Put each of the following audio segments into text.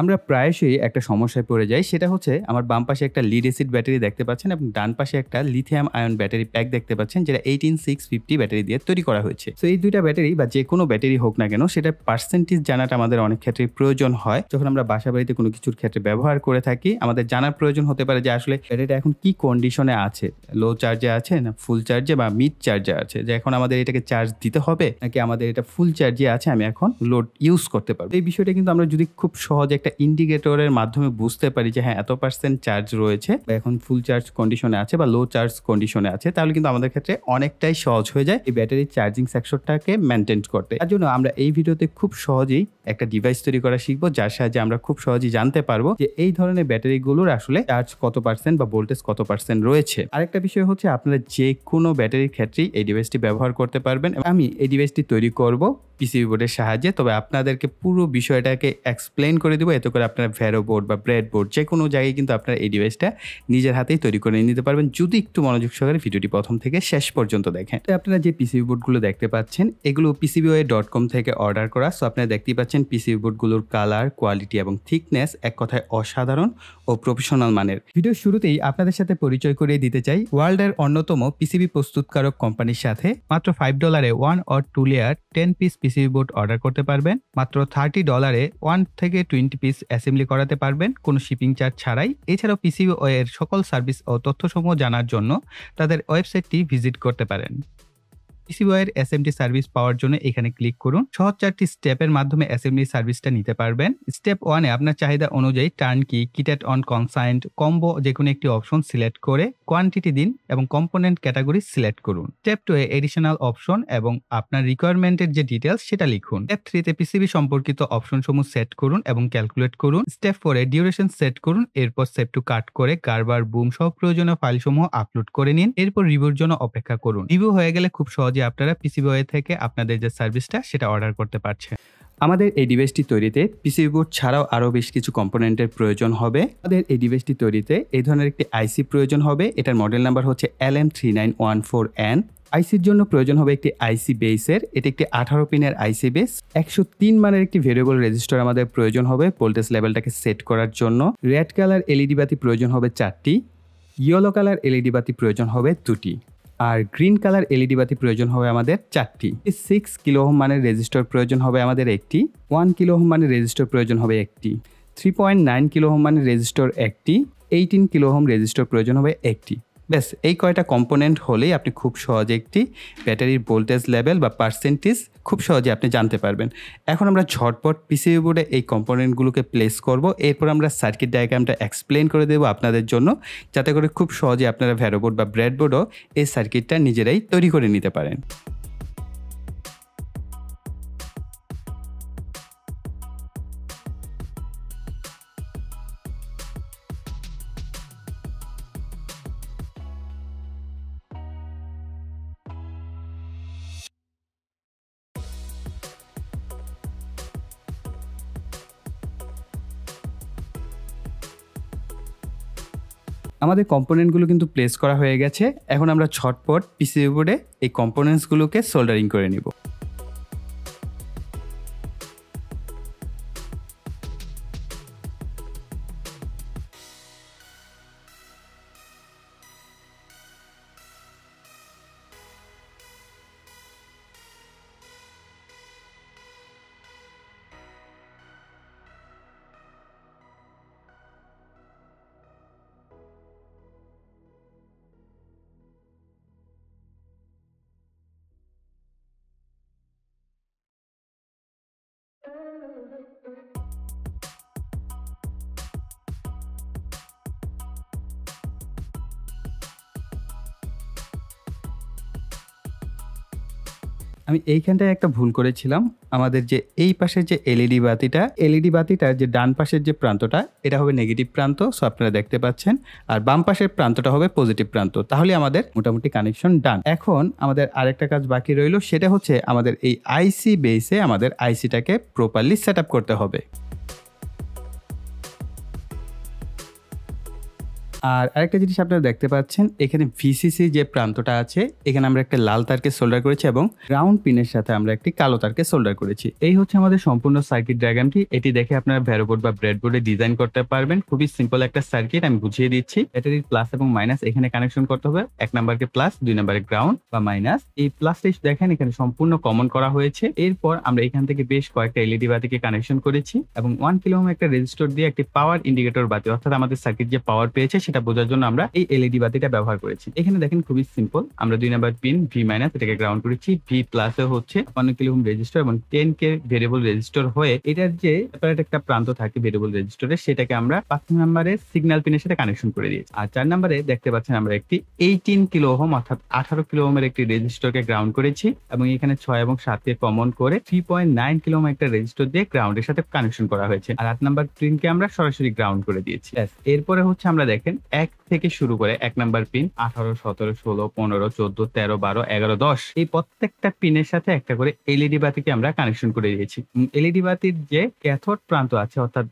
আমরা প্রায়শই একটা সমস্যায় পড়ে যাই, সেটা হচ্ছে আমার বাম পাশে একটা লিড অ্যাসিড ব্যাটারি দেখতে পাচ্ছেন এবং ডান পাশে একটা লিথিয়াম আয়ন ব্যাটারি প্যাক দেখতে পাচ্ছেন, যেটা 18650 ব্যাটারি দিয়ে তৈরি করা হয়েছে। তো এই দুইটা ব্যাটারি বা যে কোনো ব্যাটারি হোক না কেন, সেটার পার্সেন্টেজ জানাটা আমাদের অনেক ক্ষেত্রে প্রয়োজন হয়। যখন আমরা বাসা বাড়িতে কোনো কিছুর ক্ষেত্রে ব্যবহার করে থাকি, আমাদের জানার প্রয়োজন হতে পারে যে আসলে ব্যাটারিটা এখন কি কন্ডিশনে আছে, লো চার্জে আছে না ফুল চার্জে বা মিড চার্জে আছে, যে এখন আমাদের এটাকে চার্জ দিতে হবে নাকি আমাদের এটা ফুল চার্জে আছে, আমি এখন লোড ইউজ করতে পারবো। এই বিষয়টা কিন্তু আমরা যদি খুব সহজে একটা ইন্ডিকেটরের মাধ্যমে বুঝতে পারি যে হ্যাঁ এত পার্সেন্ট চার্জ রয়েছে বা এখন ফুল চার্জ কন্ডিশনে আছে বা লো চার্জ কন্ডিশনে আছে, তাহলে কিন্তু আমাদের ক্ষেত্রে অনেকটাই সহজ হয়ে যায় এই ব্যাটারি চার্জিং সেকশনটাকে মেনটেন করতে। তার জন্য আমরা এই ভিডিওতে খুব সহজেই একটা ডিভাইস তৈরি করা শিখবো, যার সাহায্যে আমরা খুব সহজেই জানতে পারবো যে এই ধরনের ব্যাটারিগুলোর আসলে চার্জ কত পার্সেন্ট বা ভোল্টেজ কত পার্সেন্ট রয়েছে। আরেকটা বিষয় হচ্ছে আপনারা যে কোনো ব্যাটারির ক্ষেত্রেই এই ডিভাইসটি ব্যবহার করতে পারবেন। আমি এই ডিভাইসটি তৈরি করব পিসিবি বোর্ডের সাহায্যে, তবে আপনাদেরকে পুরো বিষয়টাকে এক্সপ্লেন করে দেবো, এতে করে আপনারা ভ্যারো বোর্ড বা ব্রেড বোর্ড যে কোনো জায়গায় কিন্তু আপনারা এই ডিভাইসটা নিজের হাতেই তৈরি করে নিতে পারবেন, যদি একটু মনোযোগ সহকারে ভিডিওটি প্রথম থেকে শেষ পর্যন্ত দেখেন। তো আপনারা যে পিসিবি বোর্ডগুলো দেখতে পাচ্ছেন, এগুলো PCBWay.com থেকে অর্ডার করা। সো আপনারা দেখতেই পাচ্ছেন পিসিবি বোর্ডগুলোর কালার, কোয়ালিটি এবং থিকনেস এক কথায় অসাধারণ ও প্রফেশনাল মানের। ভিডিওর শুরুতেই আপনাদের সাথে পরিচয় করিয়ে দিতে চাই ওয়ার্ল্ডের অন্যতম পিসিবি প্রস্তুতকারক কোম্পানির সাথে। মাত্র $5 1 or 2 layer 10 piece PCB board order করতে পারবেন। মাত্র $30 1 থেকে 20 পিস অ্যাসেম্বলি করাতে পারবেন কোনো শিপিং চার্জ ছাড়াই। এছাড়াও PCBWay এর সকল সার্ভিস ও তথ্যসমূহ জানার জন্য তাদের ওয়েবসাইটটি ভিজিট করতে পারেন। PCBWay এর এসএমডি সার্ভিস পাওয়ার জন্য এখানে ক্লিক করুন। সহজ 4টি স্টেপের মাধ্যমে অ্যাসেম্বলি সার্ভিসটা নিতে পারবেন। স্টেপ 1 এ আপনার চাহিদা অনুযায়ী টার্নকি, কিটেড অন কনসাইন্ড, কম্বো যে কোনো একটি অপশন সিলেক্ট করে কোয়ান্টিটি দিন এবং কম্পোনেন্ট ক্যাটাগরি সিলেক্ট করুন। স্টেপ 2 এ এডিশনাল অপশন এবং আপনার রিকোয়ারমেন্টের যে ডিটেইলস সেটা লিখুন। স্টেপ 3 তে পিসিবি সম্পর্কিত অপশনসমূহ সেট করুন এবং ক্যালকুলেট করুন। স্টেপ 4 এ ডিউরেশন সেট করুন। এরপর সেভ টু কাট করে গার্বার, বুম সহ প্রয়োজনীয় ফাইলসমূহ আপলোড করে নিন। এরপর রিভিউর জন্য অপেক্ষা করুন। রিভিউ হয়ে গেলে খুব সহজে আপনারা PCBWay থেকে আপনাদের যে সার্ভিসটা সেটা অর্ডার করতে পারছেন। আমাদের এই ডিভাইসটি তৈরিতে পিসিবি বোর্ড ছাড়াও আরও বেশ কিছু কম্পোনেন্টের প্রয়োজন হবে। আমাদের এই ডিভাইসটি তৈরিতে এই ধরনের একটি আইসি প্রয়োজন হবে। এটার মডেল নাম্বার হচ্ছে LM3914N। আইসির জন্য প্রয়োজন হবে একটি আইসি বেসের। এটি একটি 18 পিনের আইসি বেস। 103 মানের একটি ভেরিয়েবল রেজিস্টার আমাদের প্রয়োজন হবে ভোল্টেজ লেভেলটাকে সেট করার জন্য। রেড কালার এলইডি বাতি প্রয়োজন হবে 4টি। ইয়েলো কালার এলইডি বাতি প্রয়োজন হবে 2টি। আর গ্রিন কালার এলইডি বাতি প্রয়োজন হবে আমাদের 4টি। 6 কিলো ওহম মানের রেজিস্টর প্রয়োজন হবে আমাদের একটি। 1 কিলো ওহম মানের রেজিস্টর প্রয়োজন হবে একটি। 3.9 কিলো ওহম মানের রেজিস্টর একটি। 18 কিলো ওহম রেজিস্টর প্রয়োজন হবে একটি। ব্যাস এই কয়টা কম্পোনেন্ট হলেই আপনি খুব সহজে একটি ব্যাটারির ভোল্টেজ লেভেল বা পার্সেন্টেজ খুব সহজে আপনি জানতে পারবেন। এখন আমরা ঝটপট পিসিবি বোর্ডে এই কম্পোনেন্টগুলোকে প্লেস করব। এরপর আমরা সার্কিট ডায়াগ্রামটা এক্সপ্লেন করে দেবো আপনাদের জন্য, যাতে করে খুব সহজে আপনারা ভ্যারো বোর্ড বা ব্রেড বোর্ডও এই সার্কিটটা নিজেরাই তৈরি করে নিতে পারেন। আমাদের কম্পোনেন্টগুলো কিন্তু প্লেস করা হয়ে গেছে। এখন আমরা ঝটপট পিসিবি বোর্ডে এই কম্পোনেন্টসগুলোকে সোল্ডারিং করে নিব। আমি এইখানটায় একটা ভুল করেছিলাম। আমাদের যে এই পাশের যে এলইডি বাতিটার যে ডান পাশের যে প্রান্তটা, এটা হবে নেগেটিভ প্রান্ত। সো আপনারা দেখতে পাচ্ছেন। আর বাম পাশের প্রান্তটা হবে পজিটিভ প্রান্ত। তাহলে আমাদের মোটামুটি কানেকশন ডান। এখন আমাদের আরেকটা কাজ বাকি রইল, সেটা হচ্ছে আমাদের এই আইসি বেসে আমাদের আইসিটাকে প্রপারলি সেট আপ করতে হবে। আর আরেকটা জিনিস আপনারা দেখতে পাচ্ছেন, এখানে ভিসিসি যে প্রান্তটা আছে এখানে আমরা একটা লাল তারকে সোল্ডার করেছি এবং গ্রাউন্ড পিনের সাথে আমরা একটি কালো তারকে সোল্ডার করেছি। এই হচ্ছে আমাদের সম্পূর্ণ সার্কিট ডায়াগ্রামটি। এটি দেখে আপনারা ভ্যারোবোর্ড বা ব্রেডবোর্ডে ডিজাইন করতে পারবেন। খুবই সিম্পল একটা সার্কিট, আমি বুঝিয়ে দিচ্ছি। ব্যাটারির প্লাস এবং মাইনাস এখানে কানেকশন করতে হবে। 1 নাম্বারকে প্লাস, 2 নাম্বারে গ্রাউন্ড বা মাইনাস। এই প্লাসটা দেখেন এখানে সম্পূর্ণ কমন করা হয়েছে। এরপর আমরা এখান থেকে বেশ কয়েকটা এলইডি বাতিকে কানেকশন করেছি এবং 1 কিলো ওহম একটা রেজিস্টর দিয়ে একটি পাওয়ার ইন্ডিকেটর বাতি, অর্থাৎ আমাদের সার্কিট যে পাওয়ার পেয়েছে সেটা বোঝার জন্য আমরা এই এলইডি বাতিটা ব্যবহার করেছি। এখানে দেখেন খুবই সিম্পল, আমরা 2 নাম্বার পিন ভি মাইনাস এটাকে গ্রাউন্ড করেছি। ভি প্লাসে হচ্ছে 1 কিলো ওহম রেজিস্টর এবং 10 কে ভেরিয়েবল রেজিস্টর হয়ে এটার যে সেপারেট একটা প্রান্ত থাকে ভেরিয়েবল রেজিস্টরে, সেটাকে আমরা 5 নাম্বারের সিগন্যাল পিনের সাথে কানেকশন করে দিয়েছি। আর 4 নাম্বারে দেখতে পাচ্ছেন আমরা একটি 18 কিলো ওহম অর্থাৎ 18 কিলো ওহমের একটি রেজিস্টরকে গ্রাউন্ড করেছি এবং এখানে 6 এবং 7 কে কমন করে 3.9 কিলো ওহম একটা রেজিস্টর দিয়ে গ্রাউন্ডের সাথে কানেকশন করা হয়েছে। আর 8 নাম্বার পিনকে আমরা সরাসরি গ্রাউন্ড করে দিয়েছি। এরপরে হচ্ছে আমরা দেখেন 1 থেকে শুরু করে 1 নাম্বার পিন 18, 17, 16, 15, 14, 13, 12, 11, 10 এই প্রত্যেকটা পিনের সাথে একটা করে এলইডি বাতিকে আমরা কানেকশন করে দিয়েছি। এলইডি বাতির যে ক্যাথোড প্রান্ত আছে অর্থাৎ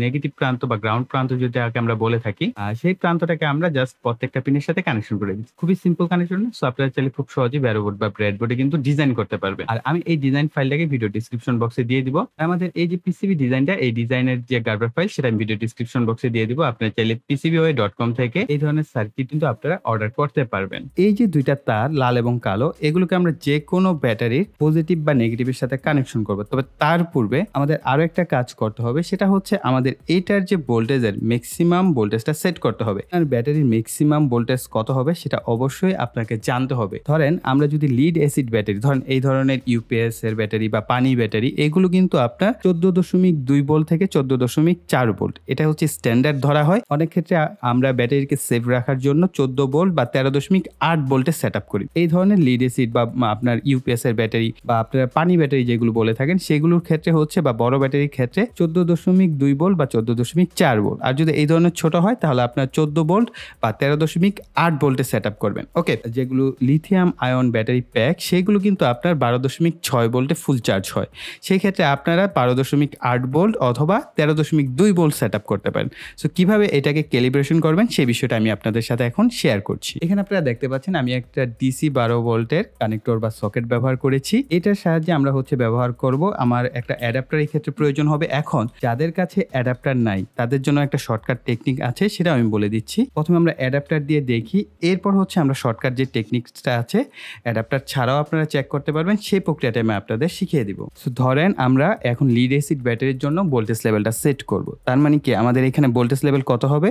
নেগেটিভ প্রান্ত বা গ্রাউন্ড প্রান্ত যেটাকে আমরা বলে থাকি, সেই প্রান্তটাকে আমরা জাস্ট প্রত্যেকটা পিনের সাথে কানেকশন করে দিচ্ছি। খুবই সিম্পল কানেকশন, সো আপনারা চাইলে খুব সহজেই ভ্যারোবোর্ড বা ব্রেডবোর্ডে কিন্তু ডিজাইন করতে পারবেন। আর আমি এই ডিজাইন ফাইলটাকে ভিডিও ডিসক্রিপশন বক্সে দিয়ে দিব। আমাদের এই যে পিসিবি ডিজাইনটা, এই ডিজাইনের যে গার্বার ফাইল সেটা আমি ভিডিও ডিসক্রিপশন বক্সে দিয়ে দিব। আপনারা চাইলে PCBWay.com থেকে এই ধরনের সার্কিট কিন্তু আপনারা অর্ডার করতে পারবেন। এই যে দুইটা তার লাল এবং কালো, এগুলোকে আমরা যে কোনো ব্যাটারির পজিটিভ বা নেগেটিভের সাথে কানেকশন করব। তবে তার পূর্বে আমাদের আরো একটা কাজ করতে হবে, সেটা হচ্ছে আমাদের এইটার যে ভোল্টেজের ম্যাক্সিমাম ভোল্টেজটা সেট করতে হবে। আর ব্যাটারির ম্যাক্সিমাম ভোল্টেজ কত হবে সেটা অবশ্যই আপনাকে জানতে হবে। ধরেন আমরা যদি লিড অ্যাসিড ব্যাটারি, ধরেন এই ধরনের ইউপিএস এর ব্যাটারি বা পানি ব্যাটারি, এগুলো কিন্তু আপনার 14.2 ভোল্ট থেকে 14.4 ভোল্ট এটা হচ্ছে স্ট্যান্ডার্ড ধরা হয়। অনেক ক্ষেত্রে আমরা ব্যাটারিকে সেভ রাখার জন্য 14 ভোল্ট বা 13.8 ভোল্টে সেট আপ করি। এই ধরনের লিড অ্যাসিড বা আপনার ইউপিএস এর ব্যাটারি বা আপনার পানি ব্যাটারি যেগুলো বলে থাকেন, সেগুলোর ক্ষেত্রে হচ্ছে বা বড় ব্যাটারির ক্ষেত্রে 14.2 ভোল্ট বা 14.4 ভোল্ট। আর যদি এই ধরনের ছোট হয় তাহলে আপনার 14 ভোল্ট বা 13.8 ভোল্টে সেট আপ করবেন। ওকে, যেগুলো লিথিয়াম আয়ন ব্যাটারি প্যাক সেগুলো কিন্তু আপনার 12.6 ভোল্টে ফুল চার্জ হয়। সেই ক্ষেত্রে আপনারা 12.8 ভোল্ট অথবা 13.2 ভোল্ট সেট আপ করতে পারেন। সো কিভাবে এটাকে ক্যালিব্রেশন করবেন সেই বিষয়টা আমি আপনাদের সাথে এখন শেয়ার করছি। এখানে আপনারা দেখতে পাচ্ছেন আমি একটা ডিসি 12 ভোল্টের কানেক্টর বা সকেট ব্যবহার করেছি। এটার সাহায্যে আমরা হচ্ছে ব্যবহার করব, আমার একটা অ্যাডাপ্টার এই ক্ষেত্রে প্রয়োজন হবে। এখন যাদের কাছে অ্যাডাপ্টার নাই তাদের জন্য একটা শর্টকাট টেকনিক আছে, সেটা আমি বলে দিচ্ছি। প্রথমে আমরা অ্যাডাপ্টার দিয়ে দেখি, এরপর হচ্ছে আমরা শর্টকাট যে টেকনিকটা আছে অ্যাডাপ্টার ছাড়াও আপনারা চেক করতে পারবেন, সেই প্রক্রিয়াটা আমি আপনাদের শিখিয়ে দিব। সো ধরেন আমরা এখন লিড অ্যাসিড ব্যাটারির জন্য ভোল্টেজ লেভেলটা সেট করব। তার মানে কি আমাদের এখানে ভোল্টেজ লেভেল কত হবে?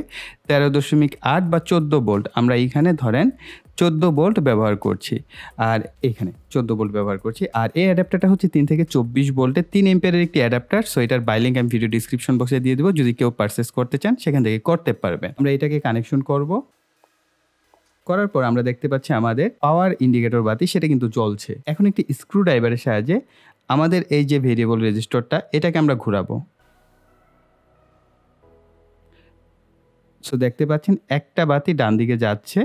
13.8 বা 14 ভোল্ট। আমরা এইখানে ধরেন 14 ভোল্ট ব্যবহার করছি আর এখানে 14 ভোল্ট ব্যবহার করছি। আর এই অ্যাডাপ্টারটা হচ্ছে 3 থেকে 24 ভোল্টের 3 এম্পিয়ারের একটি অ্যাডাপ্টার। সো এটার বাই লিংক আমি ভিডিও ডিসক্রিপশন বক্সে দিয়ে দেবো, যদি কেউ পারচেস করতে চান সেখান থেকে করতে পারবেন। আমরা এটাকে কানেকশন করব, করার পর আমরা দেখতে পাচ্ছি আমাদের পাওয়ার ইন্ডিকেটর বাতি সেটা কিন্তু জ্বলছে। এখন একটি স্ক্রু ড্রাইভারের সাহায্যে আমাদের এই যে ভেরিয়েবল রেজিস্টরটা এটাকে আমরা ঘোরাবো। সো দেখতে পাচ্ছেন একটা বাতি ডান দিকে যাচ্ছে।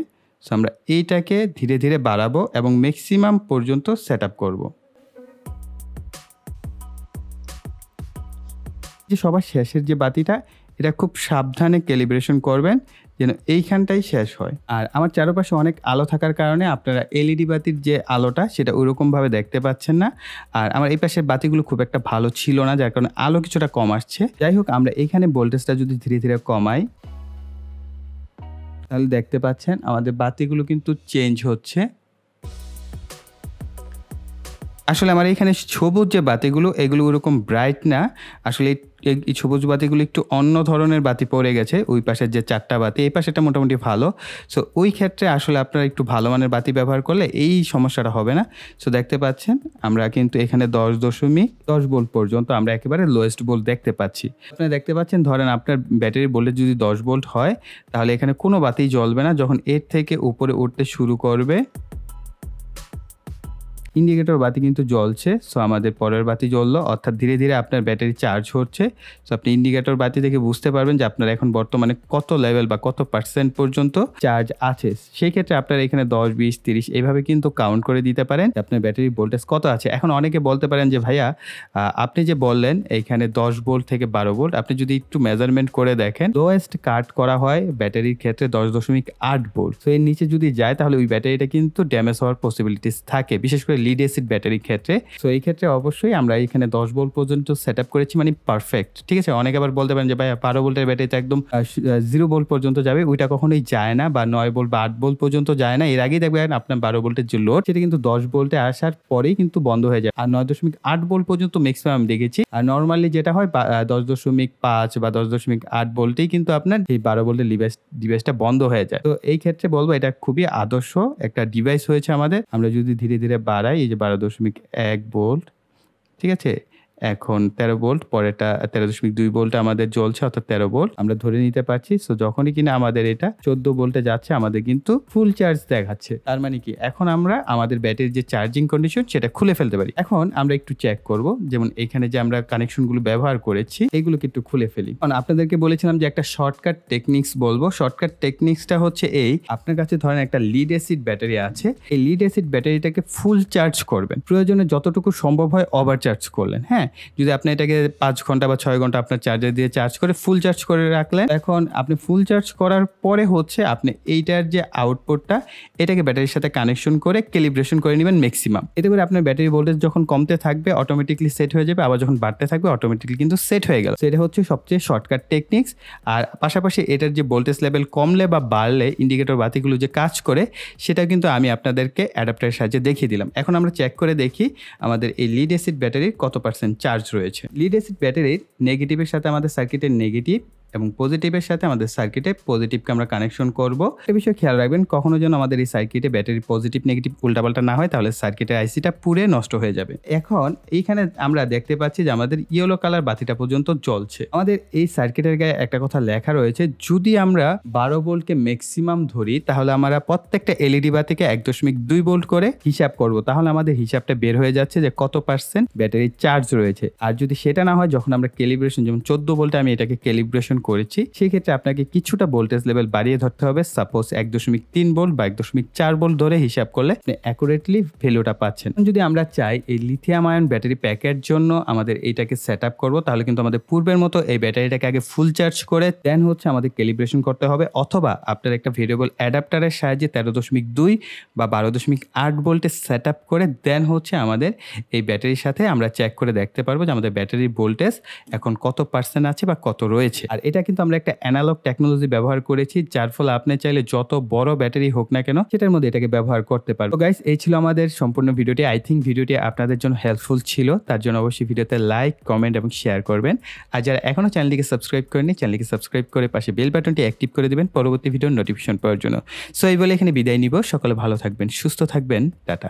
সো আমরা এইটাকে ধীরে ধীরে বাড়াবো এবং ম্যাক্সিমাম পর্যন্ত সেট আপ করবো। যে সবার শেষের যে বাতিটা, এটা খুব সাবধানে ক্যালিব্রেশন করবেন যেন এইখানটাই শেষ হয়। আর আমার চারপাশে অনেক আলো থাকার কারণে আপনারা এলইডি বাতির যে আলোটা সেটা ওইরকমভাবে দেখতে পাচ্ছেন না। আর আমার এই পাশের বাতিগুলো খুব একটা ভালো ছিল না, যার কারণে আলো কিছুটা কম আসছে। যাই হোক, আমরা এইখানে ভোল্টেজটা যদি ধীরে ধীরে কমাই তাহলে দেখতে পাচ্ছেন আমাদের বাতিগুলো কিন্তু চেঞ্জ হচ্ছে। আসলে আমার এখানে সবুজ যে বাতিগুলো এগুলো ওরকম ব্রাইট না, আসলে এই সবুজ বাতিগুলো একটু অন্য ধরনের বাতি পড়ে গেছে। ওই পাশের যে 4টা বাতি, এই পাশেটা মোটামুটি ভালো। সো ওই ক্ষেত্রে আসলে আপনারা একটু ভালো মানের বাতি ব্যবহার করলে এই সমস্যাটা হবে না। সো দেখতে পাচ্ছেন আমরা কিন্তু এখানে 10.10 ভোল্ট পর্যন্ত আমরা একেবারে লোয়েস্ট ভোল্ট দেখতে পাচ্ছি। আপনারা দেখতে পাচ্ছেন, ধরেন আপনার ব্যাটারির ভোল্টেজ যদি 10 ভোল্ট হয় তাহলে এখানে কোনো বাতি জ্বলবে না। যখন এর থেকে উপরে উঠতে শুরু করবে ইন্ডিকেটর বাতি কিন্তু জ্বলছে। সো আমাদের পরের বাতি জ্বললো, অর্থাৎ ধীরে ধীরে আপনার ব্যাটারি চার্জ হচ্ছে। সো আপনি ইন্ডিকেটর বাতি থেকে বুঝতে পারবেন যে আপনার এখন বর্তমানে কত লেভেল বা কত পার্সেন্ট পর্যন্ত চার্জ আছে। সেই ক্ষেত্রে আপনারা এখানে 10, 20, 30 এইভাবে কিন্তু কাউন্ট করে দিতে পারেন আপনার ব্যাটারির ভোল্টেজ কত আছে। এখন অনেকে বলতে পারেন যে ভাইয়া আপনি যে বললেন এইখানে 10 ভোল্ট থেকে 12 ভোল্ট, আপনি যদি একটু মেজারমেন্ট করে দেখেন লোয়েস্ট কাট করা হয় ব্যাটারির ক্ষেত্রে 10.8 ভোল্ট। তো এর নিচে যদি যায় তাহলে ওই ব্যাটারিটা কিন্তু ড্যামেজ হওয়ার পসিবিলিটিস থাকে, বিশেষ করে লিড অ্যাসিড ব্যাটারির ক্ষেত্রে। তো এই ক্ষেত্রে অবশ্যই আমরা এখানে 10 ভোল্ট পর্যন্ত সেট আপ করেছি, মানে পারফেক্ট। ঠিক আছে, অনেকে আবার বলতে পারেন যে ভাই 12 ভোল্টের ব্যাটারিতে একদম 0 ভোল্ট পর্যন্ত যাবে, ওইটা কখনোই যায় না, বা 9 ভোল্ট বা 8 ভোল্ট পর্যন্ত যায় না। এর আগেই দেখবেন আপনার 12 ভোল্টের যে লোড সেটা কিন্তু 10 ভোল্টে আসার পরেই কিন্তু বন্ধ হয়ে যায়। আর 9.8 ভোল্ট পর্যন্ত ম্যাক্সিমাম দেখেছি। আর নর্মালি যেটা হয় 10.5 বা 10.8 ভোল্টেই কিন্তু আপনার এই 12 ভোল্টের ডিভাইসটা বন্ধ হয়ে যায়। তো এই ক্ষেত্রে বলবো এটা খুবই আদর্শ একটা ডিভাইস হয়েছে আমাদের। আমরা যদি ধীরে ধীরে বাড়াই, এই যে 12.1 ভোল্ট, ঠিক আছে, এখন 13 ভোল্ট, পরেটা 13.2 ভোল্ট আমাদের জ্বলছে, অর্থাৎ 13 ভোল্ট আমরা ধরে নিতে পারছি। সো যখনই কিনা আমাদের এটা 14 ভোল্টে যাচ্ছে আমাদের কিন্তু ফুল চার্জ দেখাচ্ছে। তার মানে কি এখন আমরা আমাদের ব্যাটারির যে চার্জিং কন্ডিশন সেটা খুলে ফেলতে পারি। এখন আমরা একটু চেক করব, যেমন এখানে যে আমরা কানেকশনগুলো ব্যবহার করেছি এগুলোকে একটু খুলে ফেলি। কারণ আপনাদেরকে বলেছিলাম যে একটা শর্টকাট টেকনিক্স বলবো। শর্টকাট টেকনিক্সটা হচ্ছে এই, আপনার কাছে ধরেন একটা লিড অ্যাসিড ব্যাটারি আছে, এই লিড অ্যাসিড ব্যাটারিটাকে ফুল চার্জ করবেন, প্রয়োজনে যতটুকু সম্ভব হয় ওভার চার্জ করলেন। হ্যাঁ, যদি আপনি এটাকে 5 ঘন্টা বা 6 ঘন্টা আপনার চার্জার দিয়ে চার্জ করে ফুল চার্জ করে রাখলেন, এখন আপনি ফুল চার্জ করার পরে হচ্ছে আপনি এইটার যে আউটপুটটা এটাকে ব্যাটারির সাথে কানেকশন করে ক্যালিব্রেশন করে নেবেন ম্যাক্সিমাম। এতে করে আপনার ব্যাটারি ভোল্টেজ যখন কমতে থাকবে অটোমেটিকলি সেট হয়ে যাবে, আবার যখন বাড়তে থাকবে অটোমেটিকলি কিন্তু সেট হয়ে গেল। সেটা হচ্ছে সবচেয়ে শর্টকাট টেকনিক্স। আর পাশাপাশি এটার যে ভোল্টেজ লেভেল কমলে বা বাড়লে ইন্ডিকেটর বাতিগুলো যে কাজ করে সেটা কিন্তু আমি আপনাদেরকে অ্যাডাপ্টারের সাহায্যে দেখিয়ে দিলাম। এখন আমরা চেক করে দেখি আমাদের এই লিড অ্যাসিড ব্যাটারির কত পার্সেন্ট চার্জ রয়েছে। লিড অ্যাসিড ব্যাটারির নেগেটিভের সাথে আমাদের সার্কিটের নেগেটিভ এবং পজিটিভের সাথে আমাদের সার্কিটে পজিটিভকে আমরা কানেকশন করব। এই বিষয়ে খেয়াল রাখবেন, কখনো যেন আমাদের এই সার্কিটে ব্যাটারি পজিটিভ নেগেটিভ উল্টাপাল্টা না হয়, তাহলে সার্কিটের আইসিটা পুরে নষ্ট হয়ে যাবে। এখন এইখানে আমরা দেখতে পাচ্ছি যে আমাদের ইয়েলো কালার বাতিটা পর্যন্ত জ্বলছে। আমাদের এই সার্কিটের গায়ে একটা কথা লেখা রয়েছে, যদি আমরা 12 ভোল্টকে ম্যাক্সিমাম ধরি তাহলে আমরা প্রত্যেকটা এলইডি বাতিকে 1.2 ভোল্ট করে হিসাব করব, তাহলে আমাদের হিসাবটা বের হয়ে যাচ্ছে যে কত পার্সেন্ট ব্যাটারি চার্জ রয়েছে। আর যদি সেটা না হয়, যখন আমরা ক্যালিব্রেশন, যেমন 14 ভোল্টে আমি এটাকে ক্যালিব্রেশন করেছি, সেক্ষেত্রে আপনাকে কিছুটা ভোল্টেজ লেভেল বাড়িয়ে ধরতে হবে। সাপোজ 1.3 ভোল্ট বা 1.4 ভোল্ট ধরে হিসাব করলে আপনি অ্যাকুরেটলি ভ্যালুটা পাচ্ছেন। যদি আমরা চাই এই লিথিয়াম আয়ন ব্যাটারি প্যাকের জন্য আমাদের এইটাকে সেট আপ করবো, তাহলে কিন্তু আমাদের পূর্বের মতো এই ব্যাটারিটাকে আগে ফুল চার্জ করে দেন হচ্ছে আমাদের ক্যালিব্রেশন করতে হবে, অথবা আপনার একটা ভেরিয়েবল অ্যাডাপ্টারের সাহায্যে 13.2 বা 12.8 ভোল্টে সেট আপ করে দেন হচ্ছে আমাদের এই ব্যাটারির সাথে আমরা চেক করে দেখতে পারবো যে আমাদের ব্যাটারির ভোল্টেজ এখন কত পার্সেন্ট আছে বা কত রয়েছে। আর এটা কিন্তু আমরা একটা অ্যানালগ টেকনোলজি ব্যবহার করেছি, যার ফলে আপনি চাইলে যত বড় ব্যাটারি হোক না কেন সেটার মধ্যে এটাকে ব্যবহার করতে পারবেন। তো গাইস, এই ছিল আমাদের সম্পূর্ণ ভিডিওটি। আই থিঙ্ক ভিডিওটি আপনাদের জন্য হেল্পফুল ছিল, তার জন্য অবশ্যই ভিডিওতে লাইক, কমেন্ট এবং শেয়ার করবেন। আর যারা এখনো চ্যানেলটিকে সাবস্ক্রাইব করেনি, চ্যানেলটিকে সাবস্ক্রাইব করে পাশে বেল বাটনটি অ্যাক্টিভ করে দিবেন পরবর্তী ভিডিওর নোটিফিকেশন পাওয়ার জন্য। সো এই বলে এখানে বিদায় নিব। সকলে ভালো থাকবেন, সুস্থ থাকবেন, টাটা।